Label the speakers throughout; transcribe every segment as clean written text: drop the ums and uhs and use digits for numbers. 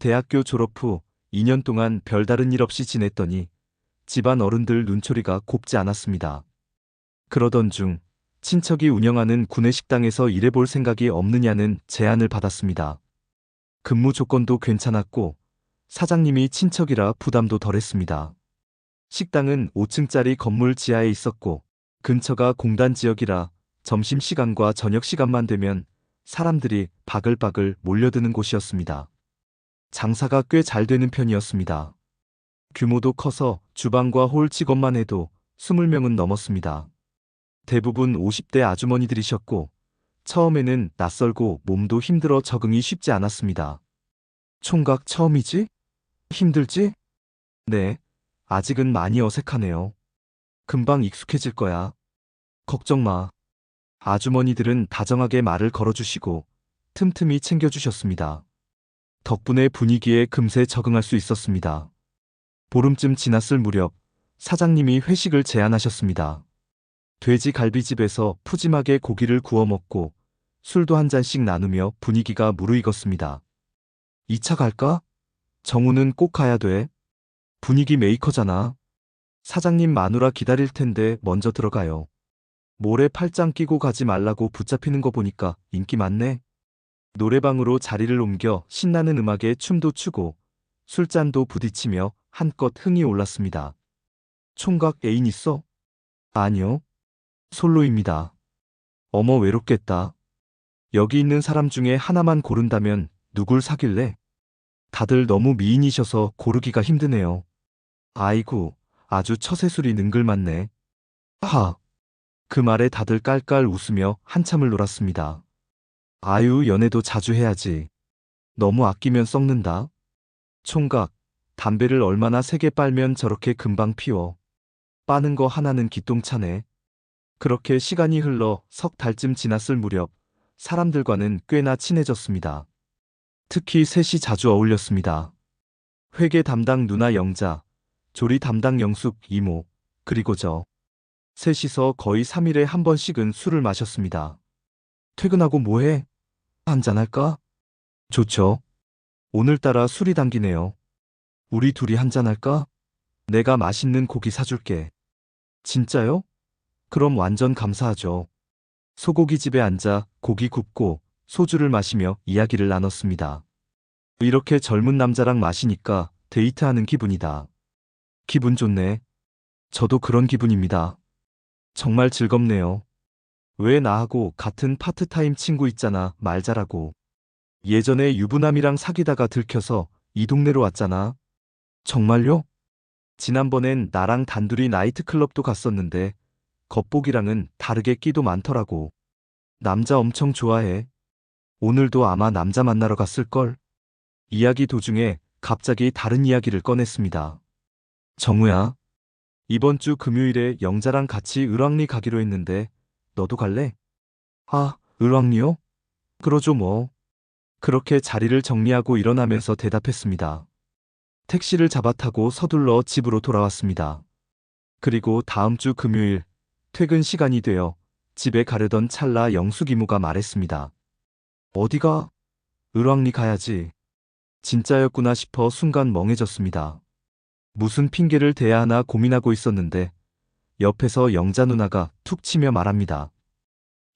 Speaker 1: 대학교 졸업 후 2년 동안 별다른 일 없이 지냈더니 집안 어른들 눈초리가 곱지 않았습니다. 그러던 중 친척이 운영하는 구내식당에서 일해볼 생각이 없느냐는 제안을 받았습니다. 근무 조건도 괜찮았고 사장님이 친척이라 부담도 덜했습니다. 식당은 5층짜리 건물 지하에 있었고 근처가 공단 지역이라 점심시간과 저녁시간만 되면 사람들이 바글바글 몰려드는 곳이었습니다. 장사가 꽤 잘 되는 편이었습니다. 규모도 커서 주방과 홀 직원만 해도 20명은 넘었습니다. 대부분 50대 아주머니들이셨고 처음에는 낯설고 몸도 힘들어 적응이 쉽지 않았습니다. 총각 처음이지? 힘들지? 네, 아직은 많이 어색하네요. 금방 익숙해질 거야. 걱정 마. 아주머니들은 다정하게 말을 걸어주시고 틈틈이 챙겨주셨습니다. 덕분에 분위기에 금세 적응할 수 있었습니다. 보름쯤 지났을 무렵 사장님이 회식을 제안하셨습니다. 돼지갈비집에서 푸짐하게 고기를 구워 먹고 술도 한 잔씩 나누며 분위기가 무르익었습니다. 2차 갈까? 정우는 꼭 가야 돼. 분위기 메이커잖아. 사장님 마누라 기다릴 텐데 먼저 들어가요. 모래 팔짱 끼고 가지 말라고 붙잡히는 거 보니까 인기 많네. 노래방으로 자리를 옮겨 신나는 음악에 춤도 추고 술잔도 부딪히며 한껏 흥이 올랐습니다. 총각 애인 있어? 아니요. 솔로입니다. 어머 외롭겠다. 여기 있는 사람 중에 하나만 고른다면 누굴 사귈래? 다들 너무 미인이셔서 고르기가 힘드네요. 아이고, 아주 처세술이 능글맞네. 하. 그 말에 다들 깔깔 웃으며 한참을 놀았습니다. 아유, 연애도 자주 해야지. 너무 아끼면 썩는다. 총각, 담배를 얼마나 세게 빨면 저렇게 금방 피워. 빠는 거 하나는 기똥차네. 그렇게 시간이 흘러 석 달쯤 지났을 무렵 사람들과는 꽤나 친해졌습니다. 특히 셋이 자주 어울렸습니다. 회계 담당 누나 영자, 조리 담당 영숙 이모, 그리고 저. 셋이서 거의 3일에 한 번씩은 술을 마셨습니다. 퇴근하고 뭐해? 한잔할까? 좋죠. 오늘따라 술이 당기네요. 우리 둘이 한잔할까? 내가 맛있는 고기 사줄게. 진짜요? 그럼 완전 감사하죠. 소고기집에 앉아 고기 굽고 소주를 마시며 이야기를 나눴습니다. 이렇게 젊은 남자랑 마시니까 데이트하는 기분이다. 기분 좋네. 저도 그런 기분입니다. 정말 즐겁네요. 왜 나하고 같은 파트타임 친구 있잖아, 말 잘하고. 예전에 유부남이랑 사귀다가 들켜서 이 동네로 왔잖아. 정말요? 지난번엔 나랑 단둘이 나이트클럽도 갔었는데 겉보기랑은 다르게 끼도 많더라고. 남자 엄청 좋아해. 오늘도 아마 남자 만나러 갔을걸? 이야기 도중에 갑자기 다른 이야기를 꺼냈습니다. 정우야, 이번 주 금요일에 영자랑 같이 을왕리 가기로 했는데 너도 갈래? 아, 을왕리요? 그러죠 뭐. 그렇게 자리를 정리하고 일어나면서 대답했습니다. 택시를 잡아 타고 서둘러 집으로 돌아왔습니다. 그리고 다음 주 금요일 퇴근 시간이 되어 집에 가려던 찰나 영숙 이모가 말했습니다. 어디가? 을왕리 가야지. 진짜였구나 싶어 순간 멍해졌습니다. 무슨 핑계를 대야 하나 고민하고 있었는데 옆에서 영자 누나가 툭 치며 말합니다.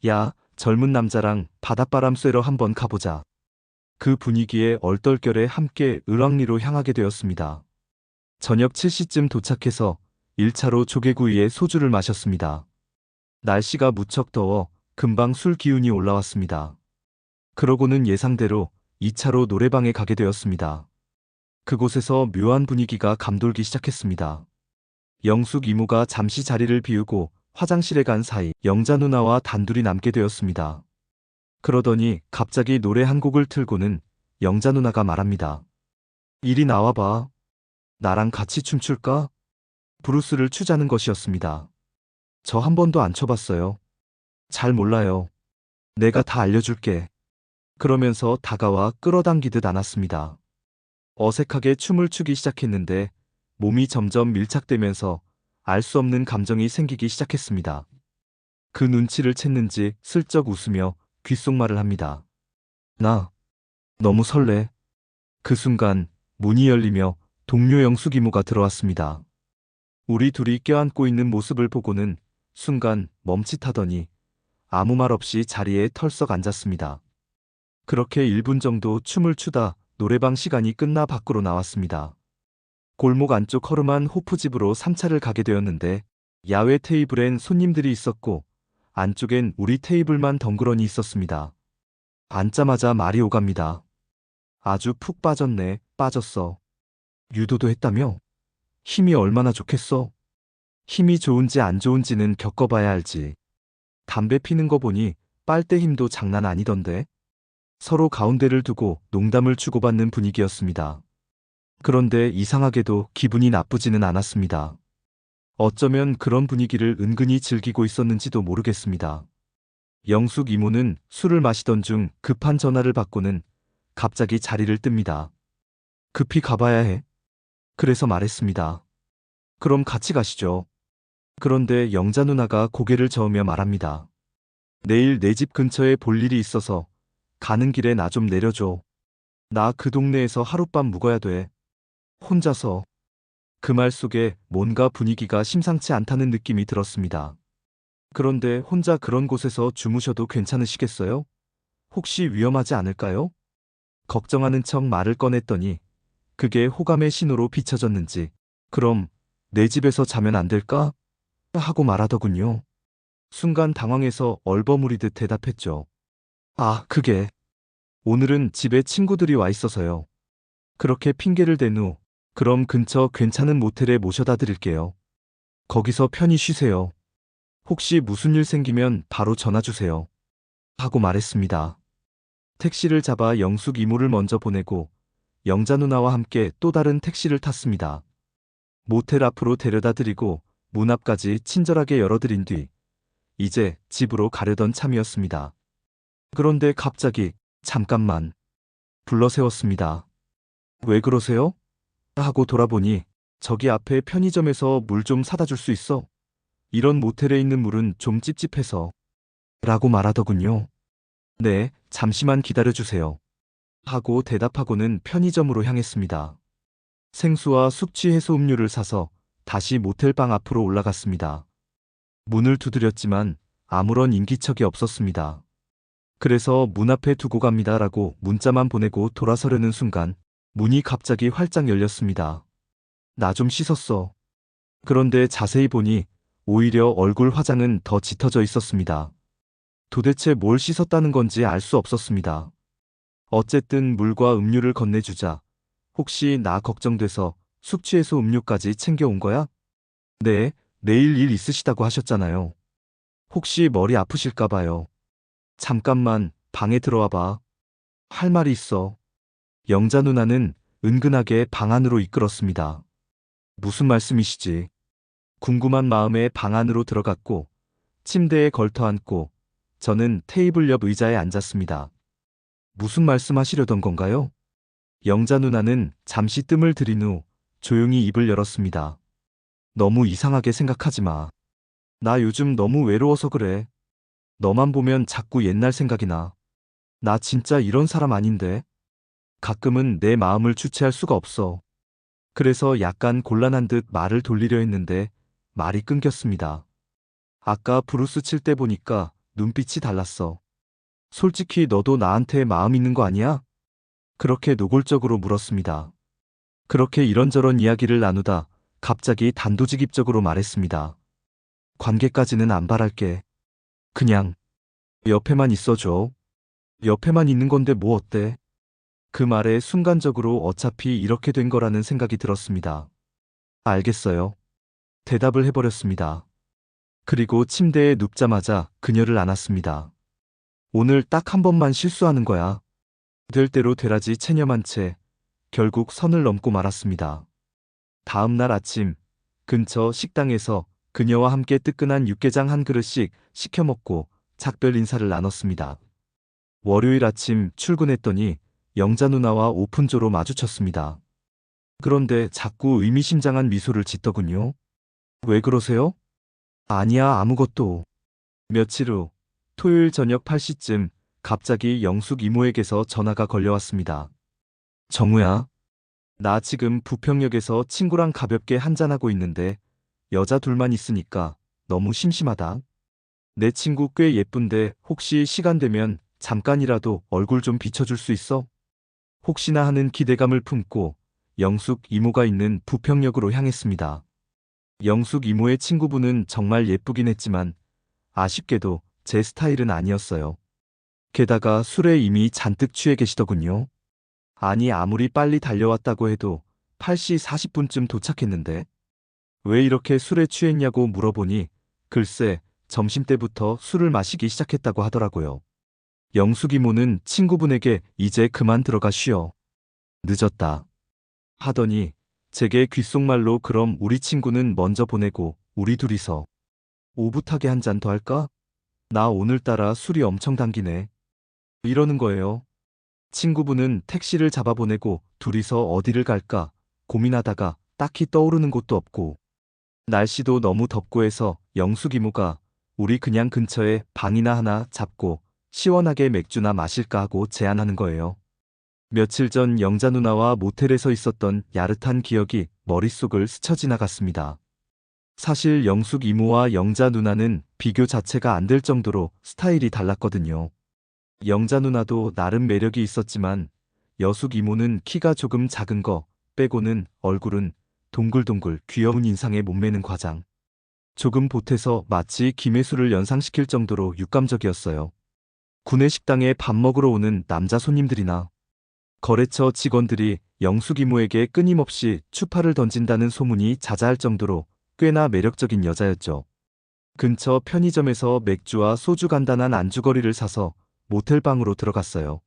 Speaker 1: 야, 젊은 남자랑 바닷바람 쐬러 한번 가보자. 그 분위기에 얼떨결에 함께 을왕리로 향하게 되었습니다. 저녁 7시쯤 도착해서 1차로 조개구이에 소주를 마셨습니다. 날씨가 무척 더워 금방 술 기운이 올라왔습니다. 그러고는 예상대로 2차로 노래방에 가게 되었습니다. 그곳에서 묘한 분위기가 감돌기 시작했습니다. 영숙 이모가 잠시 자리를 비우고 화장실에 간 사이 영자 누나와 단둘이 남게 되었습니다. 그러더니 갑자기 노래 한 곡을 틀고는 영자 누나가 말합니다. 이리 나와봐. 나랑 같이 춤출까? 브루스를 추자는 것이었습니다. 저 한 번도 안 춰봤어요. 잘 몰라요. 내가 다 알려줄게. 그러면서 다가와 끌어당기듯 안았습니다. 어색하게 춤을 추기 시작했는데 몸이 점점 밀착되면서 알 수 없는 감정이 생기기 시작했습니다. 그 눈치를 챘는지 슬쩍 웃으며 귓속말을 합니다. 나 너무 설레. 그 순간 문이 열리며 동료 영숙 이모가 들어왔습니다. 우리 둘이 껴안고 있는 모습을 보고는 순간 멈칫하더니 아무 말 없이 자리에 털썩 앉았습니다. 그렇게 1분 정도 춤을 추다 노래방 시간이 끝나 밖으로 나왔습니다. 골목 안쪽 허름한 호프집으로 3차를 가게 되었는데 야외 테이블엔 손님들이 있었고 안쪽엔 우리 테이블만 덩그러니 있었습니다. 앉자마자 말이 오갑니다. 아주 푹 빠졌네, 빠졌어. 유도도 했다며? 힘이 얼마나 좋겠어? 힘이 좋은지 안 좋은지는 겪어봐야 알지. 담배 피는 거 보니 빨대 힘도 장난 아니던데. 서로 가운데를 두고 농담을 주고받는 분위기였습니다. 그런데 이상하게도 기분이 나쁘지는 않았습니다. 어쩌면 그런 분위기를 은근히 즐기고 있었는지도 모르겠습니다. 영숙 이모는 술을 마시던 중 급한 전화를 받고는 갑자기 자리를 뜹니다. 급히 가봐야 해. 그래서 말했습니다. 그럼 같이 가시죠. 그런데 영자 누나가 고개를 저으며 말합니다. 내일 내 집 근처에 볼 일이 있어서 가는 길에 나 좀 내려줘. 나 그 동네에서 하룻밤 묵어야 돼. 혼자서. 그 말 속에 뭔가 분위기가 심상치 않다는 느낌이 들었습니다. 그런데 혼자 그런 곳에서 주무셔도 괜찮으시겠어요? 혹시 위험하지 않을까요? 걱정하는 척 말을 꺼냈더니 그게 호감의 신호로 비춰졌는지 그럼 내 집에서 자면 안 될까? 하고 말하더군요. 순간 당황해서 얼버무리듯 대답했죠. 아, 그게 오늘은 집에 친구들이 와 있어서요. 그렇게 핑계를 댄 후 그럼 근처 괜찮은 모텔에 모셔다 드릴게요. 거기서 편히 쉬세요. 혹시 무슨 일 생기면 바로 전화 주세요. 하고 말했습니다. 택시를 잡아 영숙 이모를 먼저 보내고 영자 누나와 함께 또 다른 택시를 탔습니다. 모텔 앞으로 데려다 드리고 문 앞까지 친절하게 열어드린 뒤 이제 집으로 가려던 참이었습니다. 그런데 갑자기 잠깐만 불러 세웠습니다. 왜 그러세요? 하고 돌아보니 저기 앞에 편의점에서 물 좀 사다 줄 수 있어? 이런 모텔에 있는 물은 좀 찝찝해서 라고 말하더군요. 네, 잠시만 기다려주세요. 하고 대답하고는 편의점으로 향했습니다. 생수와 숙취 해소 음료를 사서 다시 모텔방 앞으로 올라갔습니다. 문을 두드렸지만 아무런 인기척이 없었습니다. 그래서 문 앞에 두고 갑니다라고 문자만 보내고 돌아서려는 순간 문이 갑자기 활짝 열렸습니다. 나 좀 씻었어. 그런데 자세히 보니 오히려 얼굴 화장은 더 짙어져 있었습니다. 도대체 뭘 씻었다는 건지 알 수 없었습니다. 어쨌든 물과 음료를 건네주자 혹시 나 걱정돼서 숙취해소 음료까지 챙겨온 거야? 네, 내일 일 있으시다고 하셨잖아요. 혹시 머리 아프실까 봐요. 잠깐만 방에 들어와 봐. 할 말이 있어. 영자 누나는 은근하게 방 안으로 이끌었습니다. 무슨 말씀이시지? 궁금한 마음에 방 안으로 들어갔고 침대에 걸터앉고 저는 테이블 옆 의자에 앉았습니다. 무슨 말씀하시려던 건가요? 영자 누나는 잠시 뜸을 들인 후 조용히 입을 열었습니다. 너무 이상하게 생각하지 마. 나 요즘 너무 외로워서 그래. 너만 보면 자꾸 옛날 생각이 나. 나 진짜 이런 사람 아닌데. 가끔은 내 마음을 주체할 수가 없어. 그래서 약간 곤란한 듯 말을 돌리려 했는데 말이 끊겼습니다. 아까 브루스 칠 때 보니까 눈빛이 달랐어. 솔직히 너도 나한테 마음 있는 거 아니야? 그렇게 노골적으로 물었습니다. 그렇게 이런저런 이야기를 나누다 갑자기 단도직입적으로 말했습니다. 관계까지는 안 바랄게. 그냥 옆에만 있어줘. 옆에만 있는 건데 뭐 어때? 그 말에 순간적으로 어차피 이렇게 된 거라는 생각이 들었습니다. 알겠어요. 대답을 해버렸습니다. 그리고 침대에 눕자마자 그녀를 안았습니다. 오늘 딱 한 번만 실수하는 거야. 될 대로 되라지 체념한 채 결국 선을 넘고 말았습니다. 다음 날 아침 근처 식당에서 그녀와 함께 뜨끈한 육개장 한 그릇씩 시켜 먹고 작별 인사를 나눴습니다. 월요일 아침 출근했더니 영자 누나와 오픈조로 마주쳤습니다. 그런데 자꾸 의미심장한 미소를 짓더군요. 왜 그러세요? 아니야, 아무것도. 며칠 후 토요일 저녁 8시쯤 갑자기 영숙 이모에게서 전화가 걸려왔습니다. 정우야, 나 지금 부평역에서 친구랑 가볍게 한잔하고 있는데 여자 둘만 있으니까 너무 심심하다. 내 친구 꽤 예쁜데 혹시 시간 되면 잠깐이라도 얼굴 좀 비춰줄 수 있어? 혹시나 하는 기대감을 품고 영숙 이모가 있는 부평역으로 향했습니다. 영숙 이모의 친구분은 정말 예쁘긴 했지만 아쉽게도 제 스타일은 아니었어요. 게다가 술에 이미 잔뜩 취해 계시더군요. 아니 아무리 빨리 달려왔다고 해도 8시 40분쯤 도착했는데 왜 이렇게 술에 취했냐고 물어보니 글쎄 점심때부터 술을 마시기 시작했다고 하더라고요. 영숙 이모는 친구분에게 이제 그만 들어가 쉬어. 늦었다. 하더니 제게 귓속말로 그럼 우리 친구는 먼저 보내고 우리 둘이서 오붓하게 한 잔 더 할까? 나 오늘따라 술이 엄청 당기네. 이러는 거예요. 친구분은 택시를 잡아보내고 둘이서 어디를 갈까 고민하다가 딱히 떠오르는 곳도 없고 날씨도 너무 덥고 해서 영숙 이모가 우리 그냥 근처에 방이나 하나 잡고 시원하게 맥주나 마실까 하고 제안하는 거예요. 며칠 전 영자 누나와 모텔에서 있었던 야릇한 기억이 머릿속을 스쳐 지나갔습니다. 사실 영숙 이모와 영자 누나는 비교 자체가 안 될 정도로 스타일이 달랐거든요. 영자 누나도 나름 매력이 있었지만 여숙 이모는 키가 조금 작은 거 빼고는 얼굴은 동글동글 귀여운 인상에 몸매는 과장. 조금 보태서 마치 김혜수를 연상시킬 정도로 육감적이었어요. 구내식당에 밥 먹으러 오는 남자 손님들이나 거래처 직원들이 영숙 이모에게 끊임없이 추파를 던진다는 소문이 자자할 정도로 꽤나 매력적인 여자였죠. 근처 편의점에서 맥주와 소주 간단한 안주거리를 사서 모텔방으로 들어갔어요.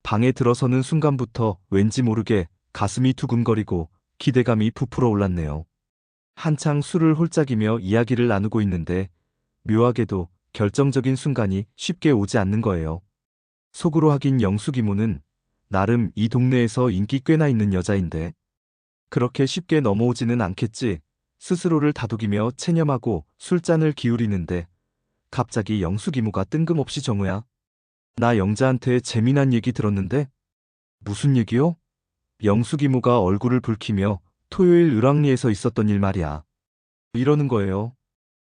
Speaker 1: 방에 들어서는 순간부터 왠지 모르게 가슴이 두근거리고 기대감이 부풀어 올랐네요. 한창 술을 홀짝이며 이야기를 나누고 있는데 묘하게도 결정적인 순간이 쉽게 오지 않는 거예요. 속으로 하긴 영숙 이모는 나름 이 동네에서 인기 꽤나 있는 여자인데 그렇게 쉽게 넘어오지는 않겠지 스스로를 다독이며 체념하고 술잔을 기울이는데 갑자기 영숙 이모가 뜬금없이 정우야. 나 영자한테 재미난 얘기 들었는데? 무슨 얘기요? 영숙 이모가 얼굴을 붉히며 토요일 을왕리에서 있었던 일 말이야. 이러는 거예요.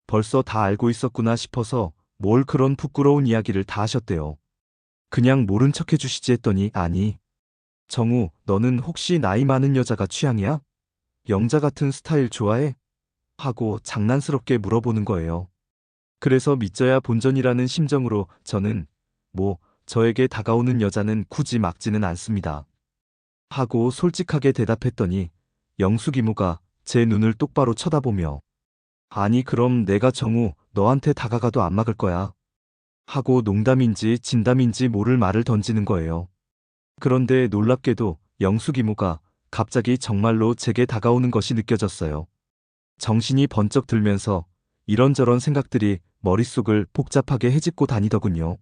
Speaker 1: 벌써 다 알고 있었구나 싶어서 뭘 그런 부끄러운 이야기를 다 하셨대요. 그냥 모른 척 해주시지 했더니 아니. 정우, 너는 혹시 나이 많은 여자가 취향이야? 영자 같은 스타일 좋아해? 하고 장난스럽게 물어보는 거예요. 그래서 믿져야 본전이라는 심정으로 저는 저에게 다가오는 여자는 굳이 막지는 않습니다. 하고 솔직하게 대답했더니 영숙 이모가 제 눈을 똑바로 쳐다보며 아니 그럼 내가 정우 너한테 다가가도 안 막을 거야. 하고 농담인지 진담인지 모를 말을 던지는 거예요. 그런데 놀랍게도 영숙 이모가 갑자기 정말로 제게 다가오는 것이 느껴졌어요. 정신이 번쩍 들면서 이런저런 생각들이 머릿속을 복잡하게 헤집고 다니더군요.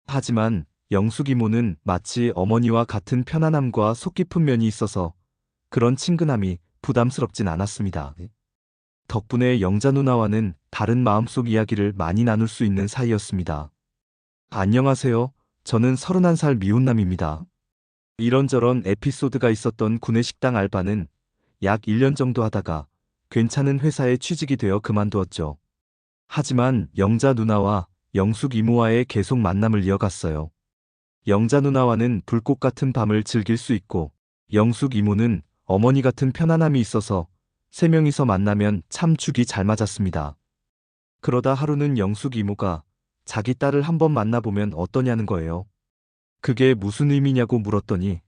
Speaker 1: 하지만 영숙 이모는 마치 어머니와 같은 편안함과 속 깊은 면이 있어서 그런 친근함이 부담스럽진 않았습니다. 덕분에 영자 누나와는 다른 마음속 이야기를 많이 나눌 수 있는 사이였습니다. 안녕하세요. 저는 31살 미혼남입니다. 이런저런 에피소드가 있었던 구내식당 알바는 약 1년 정도 하다가 괜찮은 회사에 취직이 되어 그만두었죠. 하지만 영자 누나와 영숙 이모와의 계속 만남을 이어갔어요. 영자 누나와는 불꽃 같은 밤을 즐길 수 있고 영숙 이모는 어머니 같은 편안함이 있어서 세 명이서 만나면 참 죽이 잘 맞았습니다. 그러다 하루는 영숙 이모가 자기 딸을 한번 만나보면 어떠냐는 거예요. 그게 무슨 의미냐고 물었더니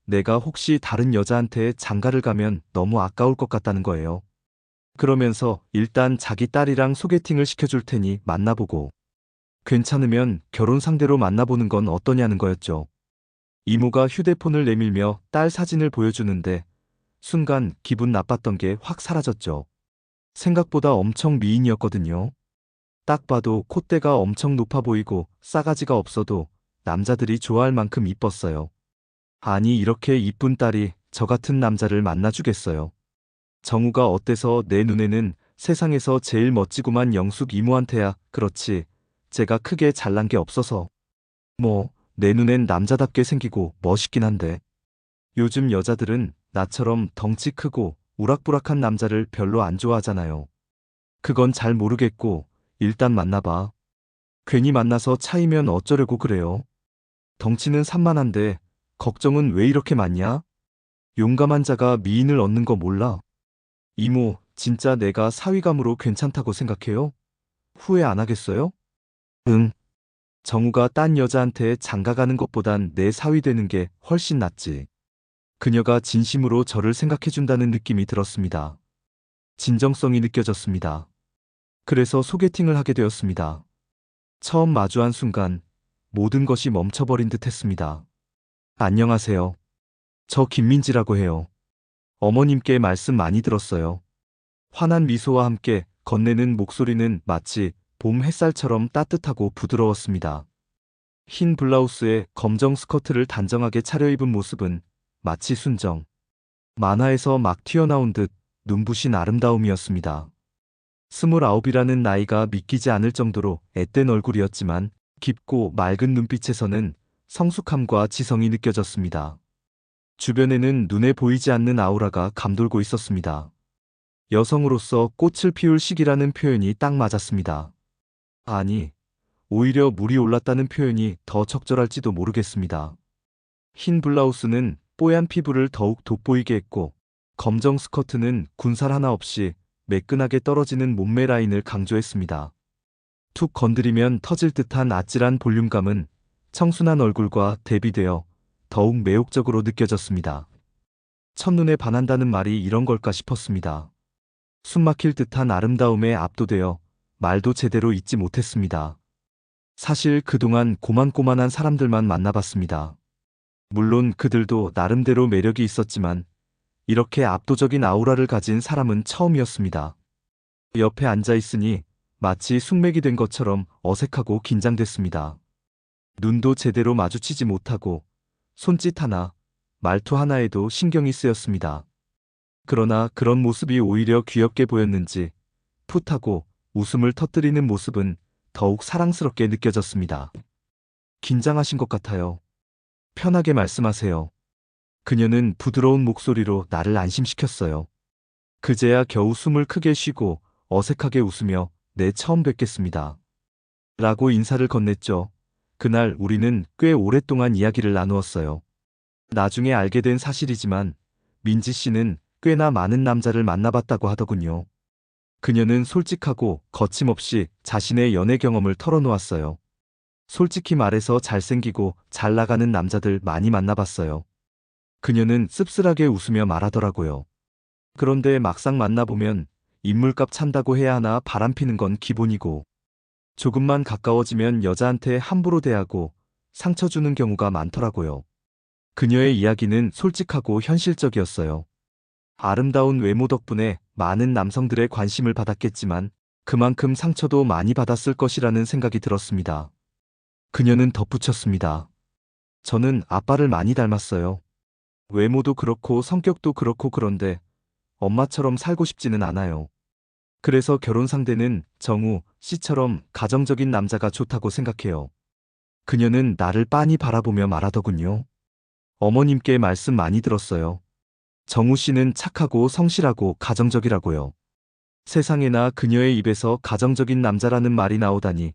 Speaker 1: 내가 혹시 다른 여자한테 장가를 가면 너무 아까울 것 같다는 거예요. 그러면서 일단 자기 딸이랑 소개팅을 시켜줄 테니 만나보고 괜찮으면 결혼 상대로 만나보는 건 어떠냐는 거였죠. 이모가 휴대폰을 내밀며 딸 사진을 보여주는데 순간 기분 나빴던 게 확 사라졌죠. 생각보다 엄청 미인이었거든요. 딱 봐도 콧대가 엄청 높아 보이고 싸가지가 없어도 남자들이 좋아할 만큼 이뻤어요. 아니 이렇게 이쁜 딸이 저 같은 남자를 만나주겠어요. 정우가 어때서 내 눈에는 세상에서 제일 멋지구만 영숙 이모한테야 그렇지. 제가 크게 잘난 게 없어서. 내 눈엔 남자답게 생기고 멋있긴 한데. 요즘 여자들은 나처럼 덩치 크고 우락부락한 남자를 별로 안 좋아하잖아요. 그건 잘 모르겠고, 일단 만나봐. 괜히 만나서 차이면 어쩌려고 그래요. 덩치는 산만한데, 걱정은 왜 이렇게 많냐? 용감한 자가 미인을 얻는 거 몰라? 이모, 진짜 내가 사위감으로 괜찮다고 생각해요? 후회 안 하겠어요? 응. 정우가 딴 여자한테 장가가는 것보단 내 사위 되는 게 훨씬 낫지. 그녀가 진심으로 저를 생각해준다는 느낌이 들었습니다. 진정성이 느껴졌습니다. 그래서 소개팅을 하게 되었습니다. 처음 마주한 순간 모든 것이 멈춰버린 듯 했습니다. 안녕하세요. 저 김민지라고 해요. 어머님께 말씀 많이 들었어요. 환한 미소와 함께 건네는 목소리는 마치 봄 햇살처럼 따뜻하고 부드러웠습니다. 흰 블라우스에 검정 스커트를 단정하게 차려입은 모습은 마치 순정. 만화에서 막 튀어나온 듯 눈부신 아름다움이었습니다. 29이라는 나이가 믿기지 않을 정도로 앳된 얼굴이었지만 깊고 맑은 눈빛에서는 성숙함과 지성이 느껴졌습니다. 주변에는 눈에 보이지 않는 아우라가 감돌고 있었습니다. 여성으로서 꽃을 피울 시기라는 표현이 딱 맞았습니다. 아니, 오히려 물이 올랐다는 표현이 더 적절할지도 모르겠습니다. 흰 블라우스는 뽀얀 피부를 더욱 돋보이게 했고, 검정 스커트는 군살 하나 없이 매끈하게 떨어지는 몸매 라인을 강조했습니다. 툭 건드리면 터질 듯한 아찔한 볼륨감은 청순한 얼굴과 대비되어 더욱 매혹적으로 느껴졌습니다. 첫눈에 반한다는 말이 이런 걸까 싶었습니다. 숨막힐 듯한 아름다움에 압도되어 말도 제대로 잇지 못했습니다. 사실 그동안 고만고만한 사람들만 만나봤습니다. 물론 그들도 나름대로 매력이 있었지만 이렇게 압도적인 아우라를 가진 사람은 처음이었습니다. 옆에 앉아 있으니 마치 숙맥이 된 것처럼 어색하고 긴장됐습니다. 눈도 제대로 마주치지 못하고 손짓 하나, 말투 하나에도 신경이 쓰였습니다. 그러나 그런 모습이 오히려 귀엽게 보였는지 풋하고 웃음을 터뜨리는 모습은 더욱 사랑스럽게 느껴졌습니다. 긴장하신 것 같아요. 편하게 말씀하세요. 그녀는 부드러운 목소리로 나를 안심시켰어요. 그제야 겨우 숨을 크게 쉬고 어색하게 웃으며 네, 처음 뵙겠습니다. 라고 인사를 건넸죠. 그날 우리는 꽤 오랫동안 이야기를 나누었어요. 나중에 알게 된 사실이지만 민지 씨는 꽤나 많은 남자를 만나봤다고 하더군요. 그녀는 솔직하고 거침없이 자신의 연애 경험을 털어놓았어요. 솔직히 말해서 잘생기고 잘 나가는 남자들 많이 만나봤어요. 그녀는 씁쓸하게 웃으며 말하더라고요. 그런데 막상 만나보면 인물값 찬다고 해야 하나 바람피는 건 기본이고 조금만 가까워지면 여자한테 함부로 대하고 상처 주는 경우가 많더라고요. 그녀의 이야기는 솔직하고 현실적이었어요. 아름다운 외모 덕분에 많은 남성들의 관심을 받았겠지만 그만큼 상처도 많이 받았을 것이라는 생각이 들었습니다. 그녀는 덧붙였습니다. 저는 아빠를 많이 닮았어요. 외모도 그렇고 성격도 그렇고 그런데 엄마처럼 살고 싶지는 않아요. 그래서 결혼 상대는 정우 씨처럼 가정적인 남자가 좋다고 생각해요. 그녀는 나를 빤히 바라보며 말하더군요. 어머님께 말씀 많이 들었어요. 정우 씨는 착하고 성실하고 가정적이라고요. 세상에나 그녀의 입에서 가정적인 남자라는 말이 나오다니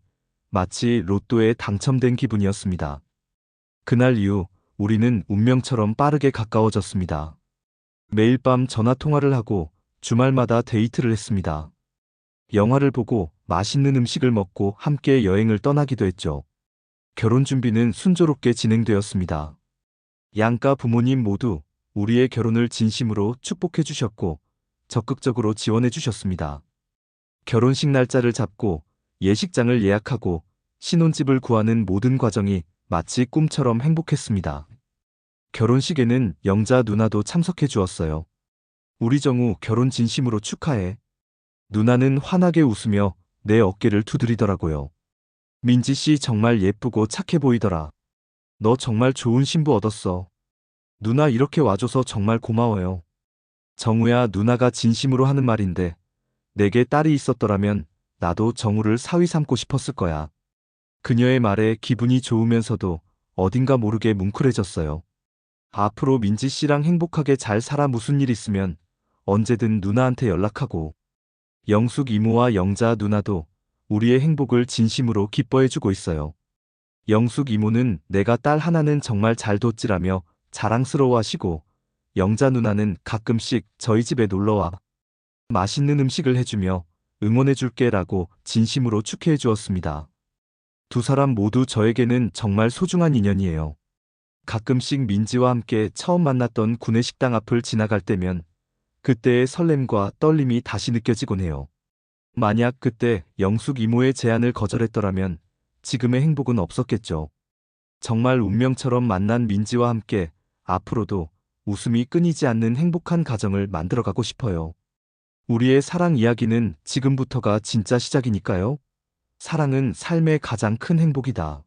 Speaker 1: 마치 로또에 당첨된 기분이었습니다. 그날 이후 우리는 운명처럼 빠르게 가까워졌습니다. 매일 밤 전화 통화를 하고 주말마다 데이트를 했습니다. 영화를 보고 맛있는 음식을 먹고 함께 여행을 떠나기도 했죠. 결혼 준비는 순조롭게 진행되었습니다. 양가 부모님 모두 우리의 결혼을 진심으로 축복해 주셨고 적극적으로 지원해 주셨습니다. 결혼식 날짜를 잡고 예식장을 예약하고 신혼집을 구하는 모든 과정이 마치 꿈처럼 행복했습니다. 결혼식에는 영자 누나도 참석해 주었어요. 우리 정우 결혼 진심으로 축하해. 누나는 환하게 웃으며 내 어깨를 두드리더라고요. 민지 씨 정말 예쁘고 착해 보이더라. 너 정말 좋은 신부 얻었어. 누나 이렇게 와줘서 정말 고마워요. 정우야, 누나가 진심으로 하는 말인데 내게 딸이 있었더라면 나도 정우를 사위 삼고 싶었을 거야. 그녀의 말에 기분이 좋으면서도 어딘가 모르게 뭉클해졌어요. 앞으로 민지 씨랑 행복하게 잘 살아. 무슨 일 있으면 언제든 누나한테 연락하고. 영숙 이모와 영자 누나도 우리의 행복을 진심으로 기뻐해주고 있어요. 영숙 이모는 내가 딸 하나는 정말 잘 뒀지라며 자랑스러워하시고, 영자 누나는 가끔씩 저희 집에 놀러와 맛있는 음식을 해주며 응원해줄게라고 진심으로 축하해 주었습니다. 두 사람 모두 저에게는 정말 소중한 인연이에요. 가끔씩 민지와 함께 처음 만났던 구내식당 앞을 지나갈 때면 그때의 설렘과 떨림이 다시 느껴지곤 해요. 만약 그때 영숙 이모의 제안을 거절했더라면 지금의 행복은 없었겠죠. 정말 운명처럼 만난 민지와 함께 앞으로도 웃음이 끊이지 않는 행복한 가정을 만들어가고 싶어요. 우리의 사랑 이야기는 지금부터가 진짜 시작이니까요. 사랑은 삶의 가장 큰 행복이다.